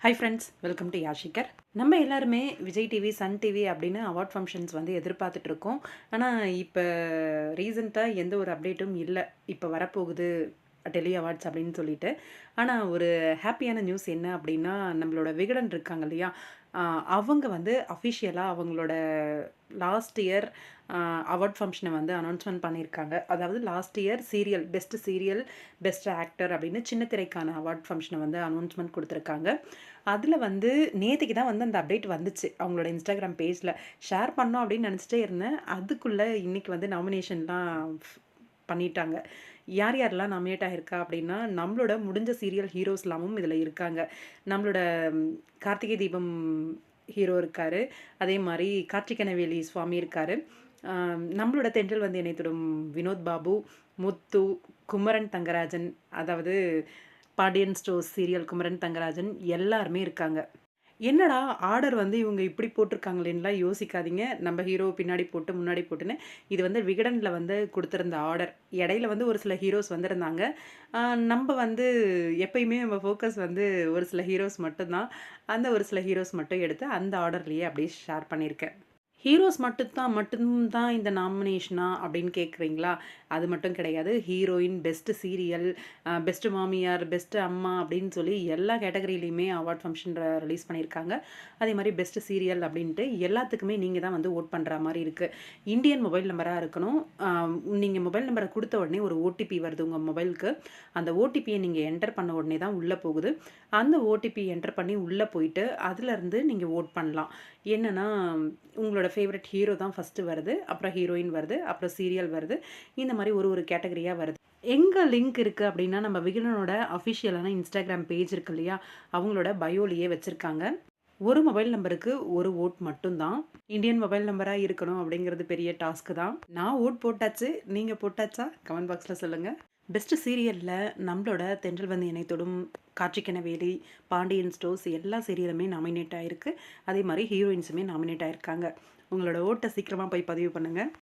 Hi friends, welcome to யாஷிகர். நம்ம எல்லாருமே விஜய் டிவி, சன் டிவி அப்படின்னு அவார்ட் ஃபங்க்ஷன்ஸ் வந்து எதிர்பார்த்துட்டு இருக்கோம். ஆனால் இப்போ ரீசெண்டாக எந்த ஒரு அப்டேட்டும் இல்லை. இப்போ வரப்போகுது டெல்லி அவார்ட்ஸ் அப்படின்னு சொல்லிட்டு. ஆனால் ஒரு ஹாப்பியான நியூஸ் என்ன அப்படின்னா, நம்மளோட விகடன் இருக்காங்க இல்லையா, அவங்க வந்து அஃபிஷியலாக அவங்களோட லாஸ்ட் இயர் அவார்ட் ஃபங்க்ஷனை வந்து அனௌன்ஸ்மெண்ட் பண்ணியிருக்காங்க. அதாவது last year serial best actor அப்படின்னு சின்ன திரைக்கான அவார்ட் ஃபங்க்ஷனை வந்து அனௌன்ஸ்மெண்ட் கொடுத்துருக்காங்க. அதில் வந்து நேற்றுக்கு தான் வந்து அந்த அப்டேட் வந்துச்சு. அவங்களோட இன்ஸ்டாகிராம் பேஜில் ஷேர் பண்ணோம் அப்படின்னு நினச்சிட்டே இருந்தேன். அதுக்குள்ளே இன்றைக்கி வந்து நாமினேஷன்லாம் பண்ணிட்டாங்க. யார் யாரெல்லாம் நாமினேட் ஆகியிருக்கா அப்படின்னா, நம்மளோட முடிஞ்ச சீரியல் ஹீரோஸ் எல்லாமும் இதில் இருக்காங்க. நம்மளோட கார்த்திகை தீபம் ஹீரோ இருக்கார். அதே மாதிரி கார்த்திகனவேலி சுவாமி இருக்கார். நம்மளோட தென்றல் வந்து இணையத்துடும் வினோத் பாபு, முத்து, குமரன் தங்கராஜன், அதாவது பாண்டியன் ஸ்டோர்ஸ் சீரியல் குமரன் தங்கராஜன் எல்லாருமே இருக்காங்க. என்னடா ஆர்டர் வந்து இவங்க இப்படி போட்டிருக்காங்களேன்னுலாம் யோசிக்காதீங்க. நம்ம ஹீரோ பின்னாடி போட்டு முன்னாடி போட்டுன்னு இது வந்து விகடனில் வந்து கொடுத்துருந்த ஆர்டர். இடையில வந்து ஒரு சில ஹீரோஸ் வந்திருந்தாங்க. நம்ம வந்து எப்பயுமே நம்ம ஃபோக்கஸ் வந்து ஒரு சில ஹீரோஸ் மட்டும்தான். அந்த ஒரு சில ஹீரோஸ் மட்டும் எடுத்து அந்த ஆர்டர்லேயே அப்படியே ஷேர் பண்ணியிருக்கேன். ஹீரோஸ் மட்டும்தான் இந்த நாமினேஷனா அப்படின்னு கேட்குறீங்களா? அது மட்டும் கிடையாது. ஹீரோயின், பெஸ்ட் சீரியல், பெஸ்ட் மாமியார், பெஸ்ட் அம்மா அப்படின்னு சொல்லி எல்லா கேட்டகரியிலையுமே அவார்ட் ஃபங்க்ஷன் ரிலீஸ் பண்ணியிருக்காங்க. அதே மாதிரி பெஸ்ட் சீரியல் அப்படின்ட்டு எல்லாத்துக்குமே நீங்கள் தான் வந்து ஓட் பண்ணுற மாதிரி இருக்குது. இந்தியன் மொபைல் நம்பராக இருக்கணும். நீங்கள் மொபைல் நம்பரை கொடுத்த உடனே ஒரு ஓடிபி வருது உங்கள் மொபைலுக்கு. அந்த ஓடிபியை நீங்கள் என்டர் பண்ண உடனே தான் உள்ளே போகுது. அந்த ஓடிபி என்டர் பண்ணி உள்ளே போயிட்டு அதிலேருந்து நீங்கள் ஓட் பண்ணலாம். என்னென்னா, உங்களோட ஃபேவரட் ஹீரோ தான் ஃபஸ்ட்டு வருது, அப்புறம் ஹீரோயின் வருது, அப்புறம் சீரியல் வருது. இந்த மாதிரி ஒரு கேட்டகரியாக வருது. எங்கே லிங்க் இருக்குது அப்படின்னா, நம்ம விகடனோட அஃபிஷியலான இன்ஸ்டாகிராம் பேஜ் இருக்கு இல்லையா, அவங்களோட பயோலையே வச்சுருக்காங்க. ஒரு மொபைல் நம்பருக்கு ஒரு ஓட் மட்டும்தான். இந்தியன் மொபைல் நம்பராக இருக்கணும் அப்படிங்கிறது பெரிய டாஸ்க்கு தான். நான் ஓட் போட்டாச்சு. நீங்கள் போட்டாச்சா? கமெண்ட் பாக்ஸில் சொல்லுங்கள். பெஸ்ட் சீரியலில் நம்மளோட தென்றல் வந்து இணையத்தோடும் கார்த்திகனவேலி, பாண்டியன் ஸ்டோர்ஸ் எல்லா சீரியலுமே நாமினேட் ஆகிருக்கு. அதே மாதிரி ஹீரோயின்ஸுமே நாமினேட் ஆகிருக்காங்க. உங்களோட ஓட்டை சீக்கிரமாக போய் பதிவு பண்ணுங்கள்.